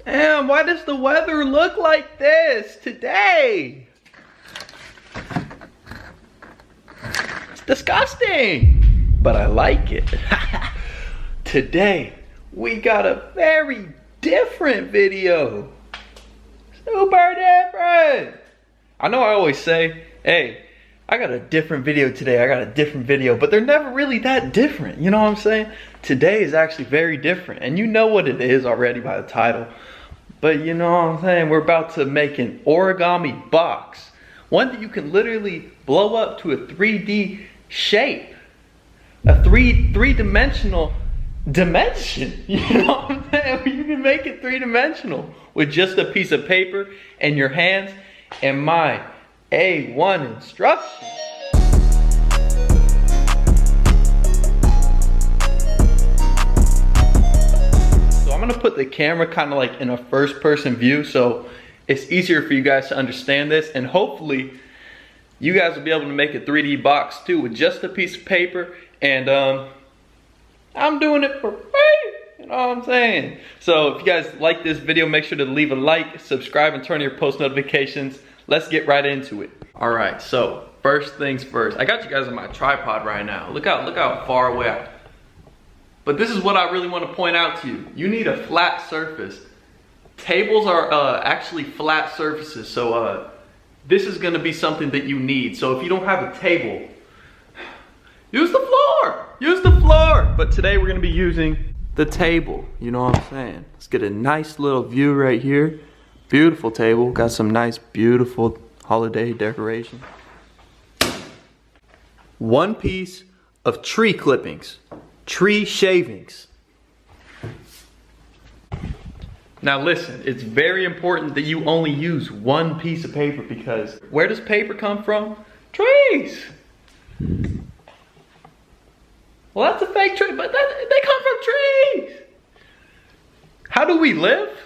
Damn, why does the weather look like this today? It's disgusting, but I like it. Today, we got a very different video. Super different. I know I always say, hey, I got a different video today, I got a different video, but they're never really that different, you know what I'm saying? Today is actually very different, and you know what it is already by the title. But you know what I'm saying, we're about to make an origami box. One that you can literally blow up to a 3D shape. A three-dimensional dimension. You know what I'm saying? You can make it three-dimensional with just a piece of paper and your hands and my A1 instructions. I'm gonna put the camera kind of like in a first person view so it's easier for you guys to understand this, and hopefully you guys will be able to make a 3D box too with just a piece of paper, and I'm doing it for free, you know what I'm saying? So if you guys like this video, make sure to leave a like, subscribe, and turn on your post notifications. Let's get right into it. All right, so first things first, I got you guys on my tripod right now. Look how far away I am. But this is what I really want to point out to you. You need a flat surface. Tables are actually flat surfaces, so this is going to be something that you need. So if you don't have a table, use the floor. Use the floor. But today we're going to be using the table. You know what I'm saying? Let's get a nice little view right here. Beautiful table. Got some nice, beautiful holiday decoration. One piece of tree clippings. Tree shavings. Now listen, it's very important that you only use one piece of paper, because where does paper come from? Trees. Well, that's a fake tree, but they come from trees. How do we live?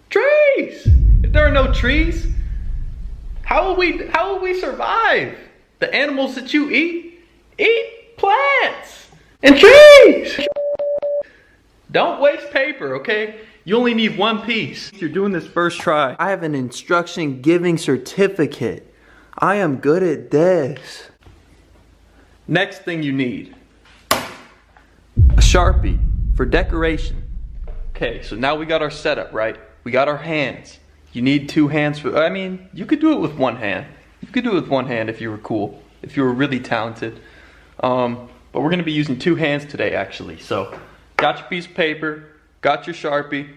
Trees. If there are no trees, how will we survive? The animals that you eat plants. And trees! Don't waste paper, okay? You only need one piece. If you're doing this first try, I have an instruction giving certificate. I am good at this. Next thing you need, a Sharpie for decoration. Okay, so now we got our setup, right? We got our hands. You need two hands for, I mean, you could do it with one hand. You could do it with one hand if you were cool, if you were really talented. But we're going to be using two hands today, actually. So, got your piece of paper, got your Sharpie.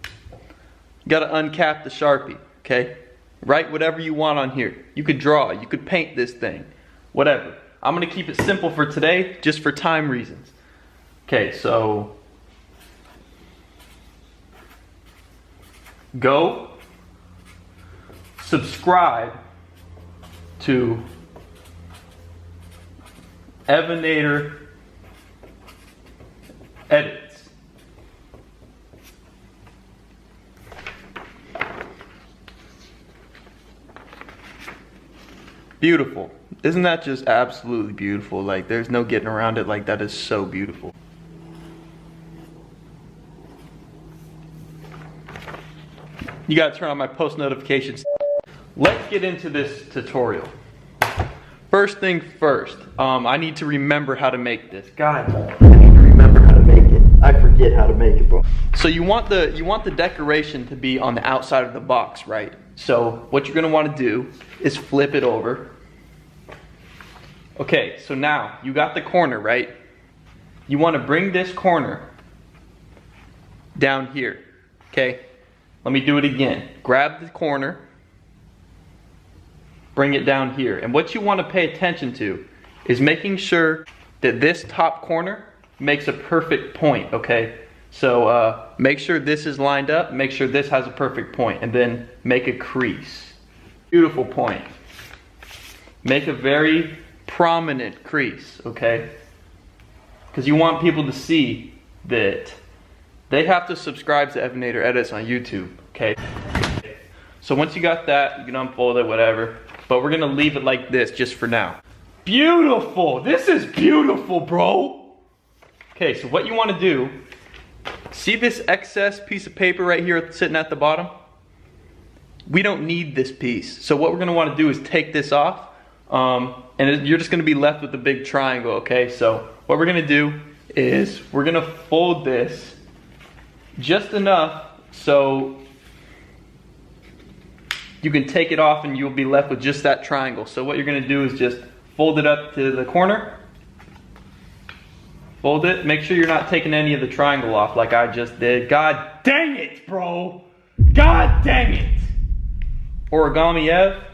You got to uncap the Sharpie, okay? Write whatever you want on here. You could draw, you could paint this thing, whatever. I'm going to keep it simple for today, just for time reasons. Okay, so go subscribe to EvanatorEdits. Beautiful. Isn't that just absolutely beautiful? Like, there's no getting around it. Like, that is so beautiful. You gotta turn on my post notifications. Let's get into this tutorial. First thing first, I need to remember how to make this. God, I need to remember how to make it. I forget how to make it, bro. So you want the decoration to be on the outside of the box, right? So what you're gonna want to do is flip it over. Okay, so now you got the corner, right? You want to bring this corner down here. Okay, let me do it again. Grab the corner. Bring it down here. And what you want to pay attention to is making sure that this top corner makes a perfect point, okay? So make sure this is lined up, make sure this has a perfect point, and then make a crease. Beautiful point. Make a very prominent crease, okay? Because you want people to see that they have to subscribe to EvanatorEdits on YouTube, okay? So once you got that, you can unfold it, whatever. But we're gonna leave it like this just for now. Beautiful! This is beautiful, bro! Okay, so what you wanna do See this excess piece of paper right here sitting at the bottom? We don't need this piece. So what we're gonna wanna do is take this off, and you're just gonna be left with the big triangle, okay? So what we're gonna do is we're gonna fold this just enough so you can take it off and you'll be left with just that triangle. So what you're gonna do is just fold it up to the corner, fold it, make sure you're not taking any of the triangle off like I just did. God dang it, bro! God dang it! Origami Ev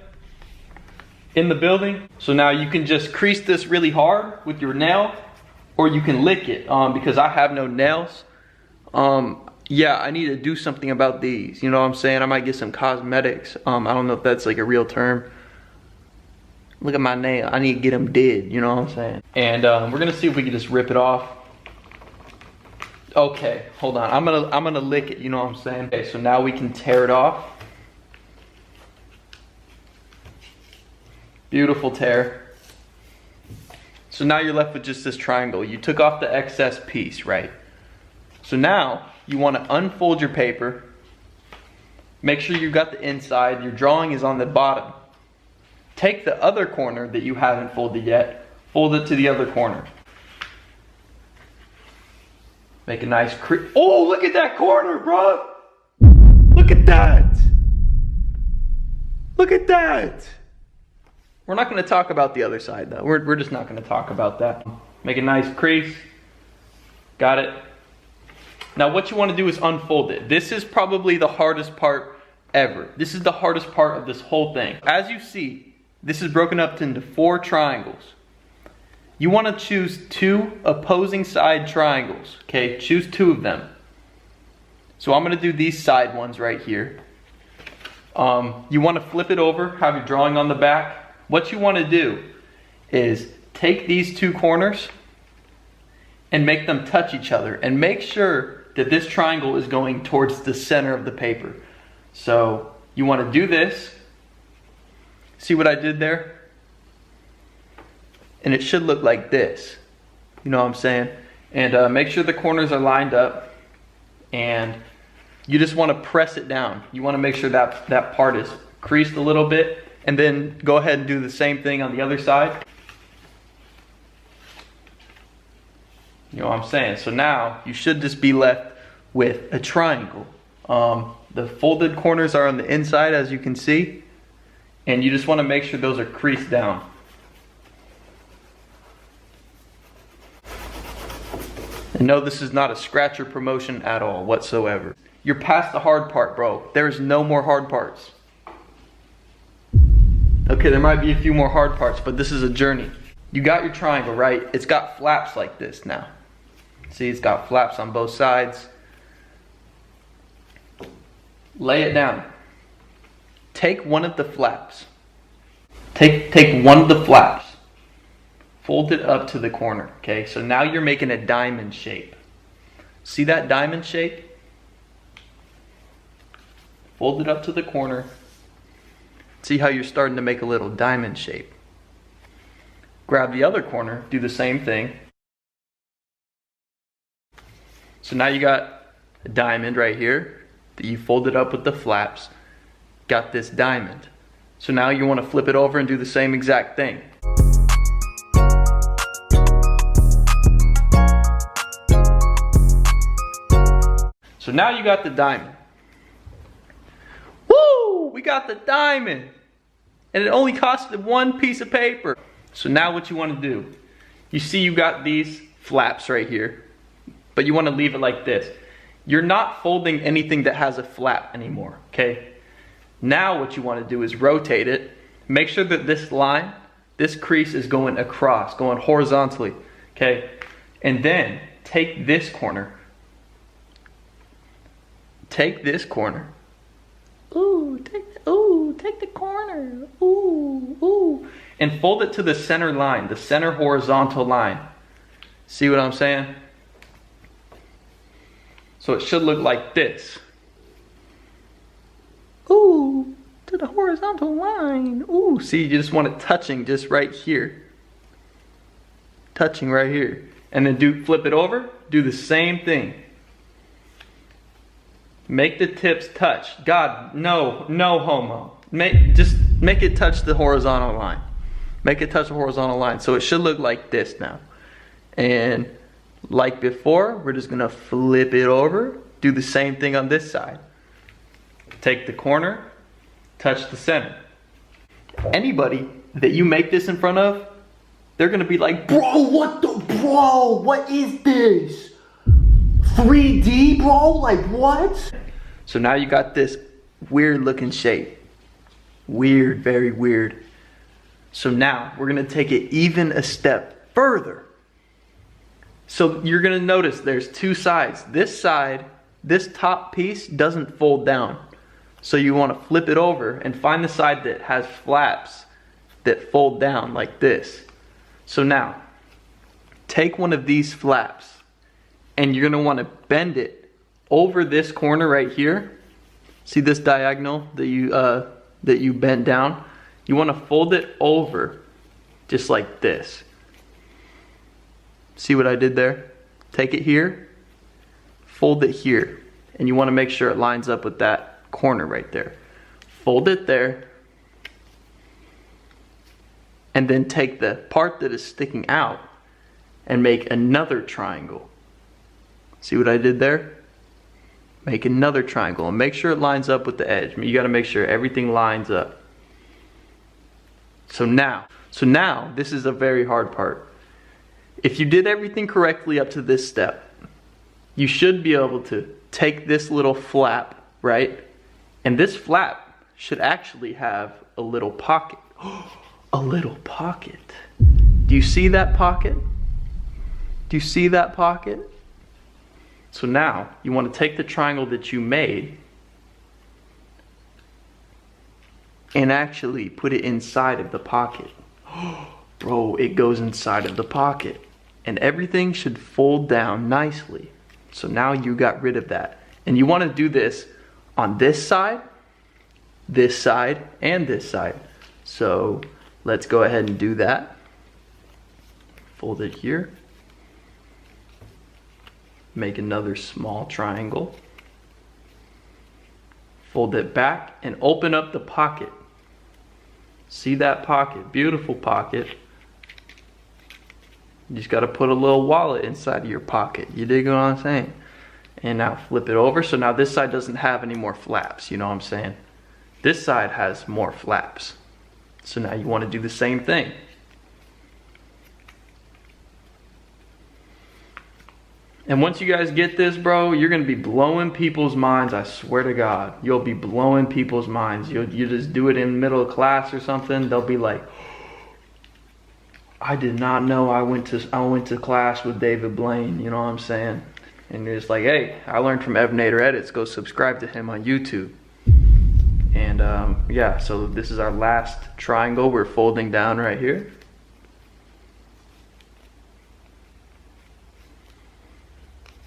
in the building. So now you can just crease this really hard with your nail, or you can lick it, because I have no nails. Yeah, I need to do something about these, you know what I'm saying? I might get some cosmetics. I don't know if that's like a real term. Look at my nail, I need to get them dead, you know what I'm saying? And we're gonna see if we can just rip it off. Okay, hold on, I'm gonna lick it, you know what I'm saying? Okay, so now we can tear it off. Beautiful tear. So now you're left with just this triangle. You took off the excess piece, right? So now you want to unfold your paper. Make sure you got the inside. Your drawing is on the bottom. Take the other corner that you haven't folded yet. Fold it to the other corner. Make a nice crease. Oh, look at that corner, bro! Look at that! Look at that! We're not going to talk about the other side though. We're just not going to talk about that. Make a nice crease. Got it. Now what you want to do is unfold it. This is probably the hardest part ever. This is the hardest part of this whole thing. As you see, this is broken up into 4 triangles. You want to choose 2 opposing side triangles. Okay, choose 2 of them. So I'm going to do these side ones right here. You want to flip it over, have your drawing on the back. What you want to do is take these 2 corners and make them touch each other, and make sure that this triangle is going towards the center of the paper. So you want to do this. See what I did there? And it should look like this. You know what I'm saying? And make sure the corners are lined up, and you just want to press it down. You want to make sure that that part is creased a little bit. And then go ahead and do the same thing on the other side. You know what I'm saying? So now you should just be left with a triangle. The folded corners are on the inside, as you can see. And you just want to make sure those are creased down. And no, this is not a scratcher promotion at all whatsoever. You're past the hard part, bro. There's no more hard parts. Okay, there might be a few more hard parts, but this is a journey. You got your triangle, right? It's got flaps like this now. See, it's got flaps on both sides. Lay it down. Take one of the flaps. Take one of the flaps. Fold it up to the corner, okay? So now you're making a diamond shape. See that diamond shape? Fold it up to the corner. See how you're starting to make a little diamond shape. Grab the other corner, do the same thing. So now you got a diamond right here that you folded up with the flaps. Got this diamond. So now you want to flip it over and do the same exact thing. So now you got the diamond. Woo! We got the diamond! And it only costed 1 piece of paper. So now what you want to do, you see you got these flaps right here, but you want to leave it like this. You're not folding anything that has a flap anymore, okay? Now what you want to do is rotate it. Make sure that this line, this crease is going across, going horizontally, okay? And then take this corner. Take this corner. Ooh, take the corner. Ooh, ooh. And fold it to the center line, the center horizontal line. See what I'm saying? So it should look like this. Ooh, to the horizontal line. Ooh, see, you just want it touching just right here. Touching right here. And then flip it over, do the same thing. Make the tips touch. God, no homo. Just make it touch the horizontal line. Make it touch the horizontal line. So it should look like this now. And like before, we're just gonna flip it over. Do the same thing on this side. Take the corner, touch the center. Anybody that you make this in front of, they're gonna be like, bro, what is this? 3D, bro, like what? So now you got this weird looking shape. Weird, very weird. So now we're gonna take it even a step further. So you're gonna notice there's two sides. This side, this top piece doesn't fold down. So you wanna flip it over and find the side that has flaps that fold down like this. So now, take one of these flaps and you're gonna wanna bend it over this corner right here. See this diagonal that you bent down? You wanna fold it over just like this. See what I did there? Take it here, fold it here, and you wanna make sure it lines up with that corner right there. Fold it there, and then take the part that is sticking out and make another triangle. See what I did there? Make another triangle and make sure it lines up with the edge. You gotta make sure everything lines up. So now this is a very hard part. If you did everything correctly up to this step, you should be able to take this little flap, right? And this flap should actually have a little pocket. A little pocket. Do you see that pocket? Do you see that pocket? So now you want to take the triangle that you made and actually put it inside of the pocket. Bro, it goes inside of the pocket and everything should fold down nicely. So now you got rid of that. And you want to do this on this side, and this side. So let's go ahead and do that. Fold it here. Make another small triangle. Fold it back and open up the pocket. See that pocket? Beautiful pocket. You just got to put a little wallet inside of your pocket. You dig what I'm saying? And now flip it over. So now this side doesn't have any more flaps. You know what I'm saying? This side has more flaps. So now you want to do the same thing. And once you guys get this, bro, you're going to be blowing people's minds. I swear to God, you'll be blowing people's minds. You just do it in the middle of class or something. They'll be like, I did not know I went to class with David Blaine. You know what I'm saying? And you're just like, hey, I learned from EvanatorEdits. Go subscribe to him on YouTube. And yeah, so this is our last triangle. We're folding down right here.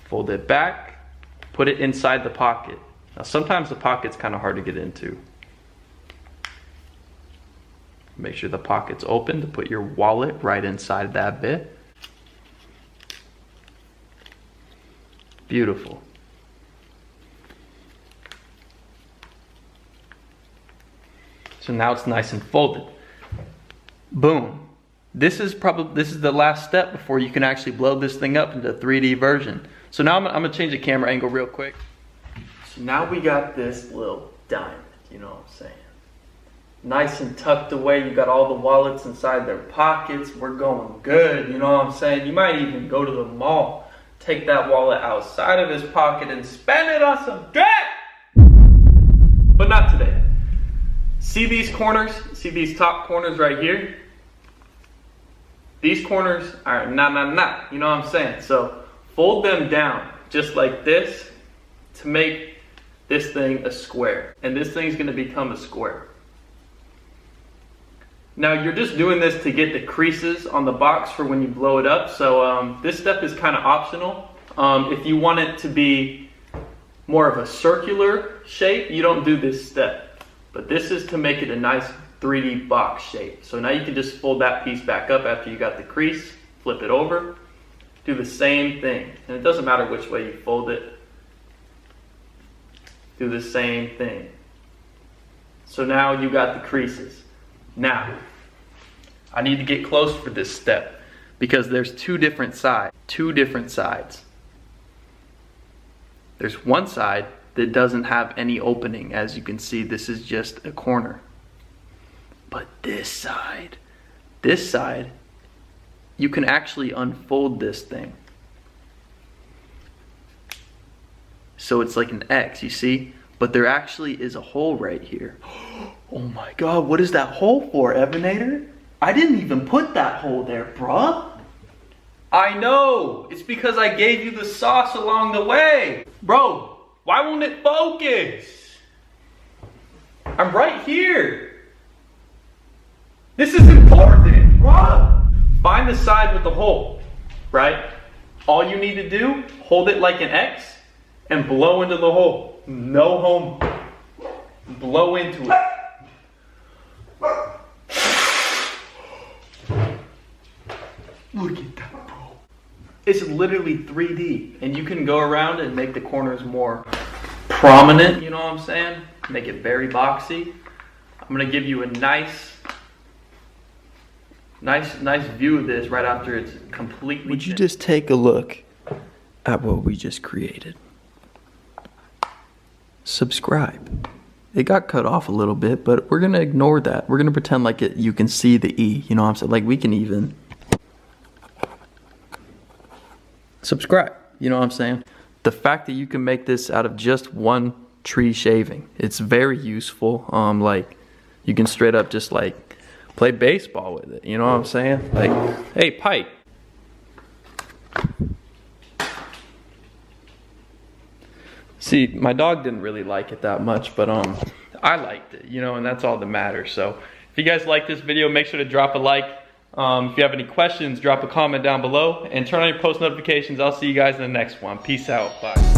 Fold it back, put it inside the pocket. Now sometimes the pocket's kind of hard to get into. Make sure the pocket's open to put your wallet right inside that bit. Beautiful. So now it's nice and folded. Boom. This is the last step before you can actually blow this thing up into a 3D version. So now I'm gonna change the camera angle real quick. So now we got this little diamond, you know what I'm saying? Nice and tucked away. You got all the wallets inside their pockets. We're going good, you know what I'm saying? You might even go to the mall, take that wallet outside of his pocket and spend it on some drip! But not today. See these corners? See these top corners right here? These corners are nah, you know what I'm saying? So fold them down just like this to make this thing a square. And this thing's gonna become a square. Now you're just doing this to get the creases on the box for when you blow it up. So this step is kind of optional. If you want it to be more of a circular shape, you don't do this step. But this is to make it a nice 3D box shape. So now you can just fold that piece back up after you got the crease, flip it over, do the same thing. And it doesn't matter which way you fold it. do the same thing. So now you got the creases. Now, I need to get close for this step because there's two different sides. There's one side that doesn't have any opening. As you can see, this is just a corner. But this side, you can actually unfold this thing. So it's like an X, you see? But there actually is a hole right here. Oh my God, what is that hole for, Evanator? I didn't even put that hole there, bruh. I know, it's because I gave you the sauce along the way. Bro, why won't it focus? I'm right here. This is important, bruh. Find the side with the hole, right? All you need to do, hold it like an X and blow into the hole. No home. Blow into it. Look at that, bro. It's literally 3D, and you can go around and make the corners more prominent, you know what I'm saying? Make it very boxy. I'm gonna give you a nice view of this right after it's completely Would you just take a look at what we just created? Subscribe. It got cut off a little bit, but we're gonna ignore that. We're gonna pretend like you can see the E, you know what I'm saying? Like we can even subscribe, you know what I'm saying? The fact that you can make this out of just one tree shaving, it's very useful. Like you can straight up just like play baseball with it, you know what I'm saying? Like, hey, pipe. See, my dog didn't really like it that much, but I liked it, you know, and that's all that matters. So if you guys like this video, make sure to drop a like. If you have any questions, drop a comment down below and turn on your post notifications. I'll see you guys in the next one. Peace out. Bye.